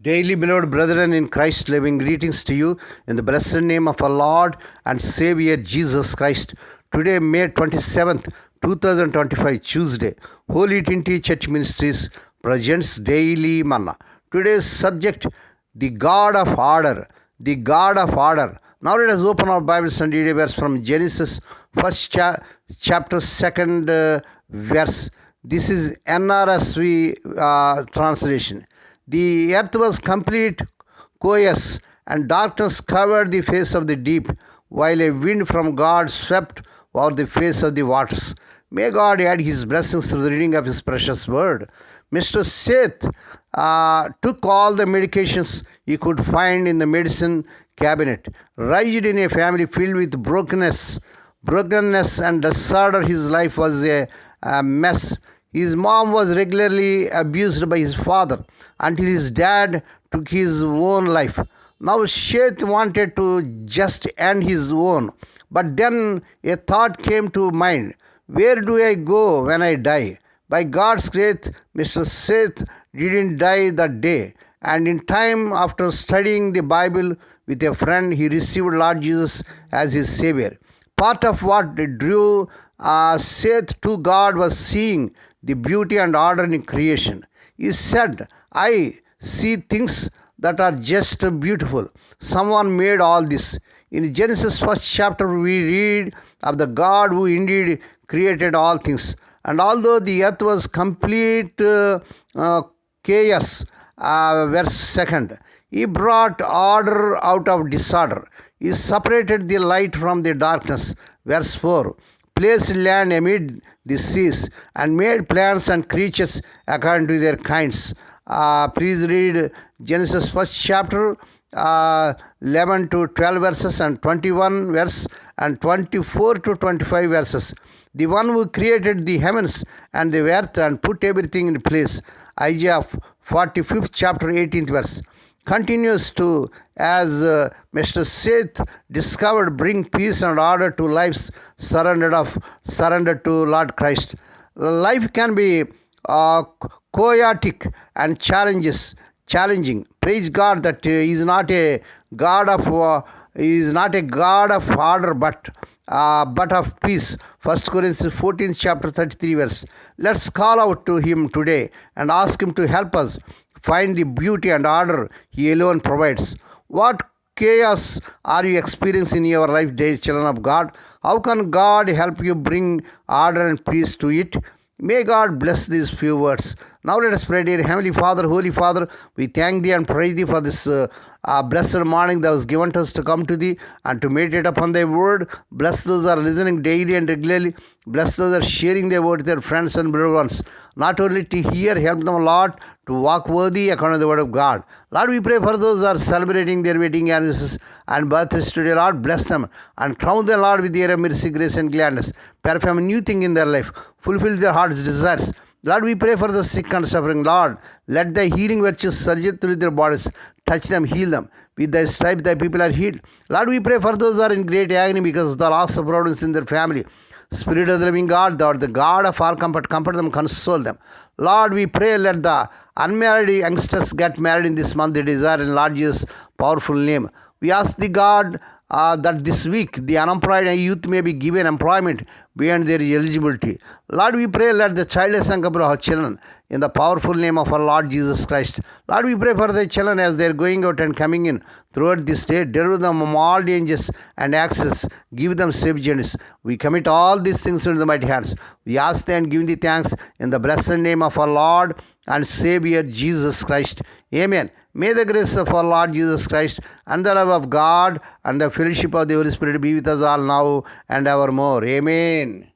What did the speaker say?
Daily, beloved brethren in Christ, living greetings to you in the blessed name of our Lord and Savior Jesus Christ. Today, May 27th, 2025, Tuesday, Holy Trinity Church Ministries presents Daily Manna. Today's subject, the God of Order. The God of Order. Now let us open our Bibles and read a verse from Genesis, first chapter, second verse. This is NRSV translation. The earth was complete chaos, and darkness covered the face of the deep, while a wind from God swept over the face of the waters. May God add His blessings through the reading of His precious word. Mr. Seth took all the medications he could find in the medicine cabinet. Raised in a family filled with brokenness and disorder, his life was a mess. His mom was regularly abused by his father until his dad took his own life. Now Seth wanted to just end his own, but then a thought came to mind. Where do I go when I die? By God's grace, Mr. Seth didn't die that day, and in time after studying the Bible with a friend, he received Lord Jesus as his Savior. Part of what drew Seth to God was seeing the beauty and order in creation. He said, I see things that are just beautiful. Someone made all this. In Genesis first chapter, we read of the God who indeed created all things. And although the earth was complete chaos, verse 2, He brought order out of disorder. He separated the light from the darkness, verse 4, placed land amid the seas, and made plants and creatures according to their kinds. Please read Genesis first chapter, 11 to 12 verses, and 21 verse, and 24 to 25 verses. The one who created the heavens and the earth and put everything in place. Isaiah 45th chapter 18th verse. Continues to, as Mr. Seth discovered, bring peace and order to lives surrendered to Lord Christ. Life can be chaotic and challenging. Praise God that He is not a God of order, but of peace. 1 Corinthians 14th chapter 33 verse. Let's call out to Him today and ask Him to help us find the beauty and order He alone provides. What chaos are you experiencing in your life, dear children of God? How can God help you bring order and peace to it? May God bless these few words. Now let us pray. Dear Heavenly Father, Holy Father, we thank Thee and praise Thee for this blessed morning that was given to us to come to Thee and to meditate upon Thy word. Bless those that are listening daily and regularly. Bless those that are sharing Thy word with their friends and brother ones. Not only to hear, help them, Lord, to walk worthy according to the word of God. Lord, we pray for those who are celebrating their wedding anniversaries and birthdays today. Lord, bless them and crown them, Lord, with your mercy, grace, and gladness. Perform a new thing in their life. Fulfill their heart's desires. Lord, we pray for the sick and suffering. Lord, let Thy healing virtues surge through their bodies. Touch them, heal them. With Thy stripes, Thy people are healed. Lord, we pray for those who are in great agony because of the loss of providence in their family. Spirit of the living God, Thou art the God of all comfort, comfort them, console them. Lord, we pray, let the unmarried youngsters get married in this month, they desire in Lord Jesus' powerful name. We ask Thee, God, that this week the unemployed youth may be given employment beyond their eligibility. Lord, we pray, let the childless and couple of children in the powerful name of our Lord Jesus Christ. Lord, we pray for the children as they are going out and coming in throughout this day. Deliver them from all dangers and accidents. Give them safe journeys. We commit all these things into the mighty hands. We ask Thee and give Thee thanks in the blessed name of our Lord and Savior Jesus Christ. Amen. May the grace of our Lord Jesus Christ and the love of God and the fellowship of the Holy Spirit be with us all now and evermore. Amen.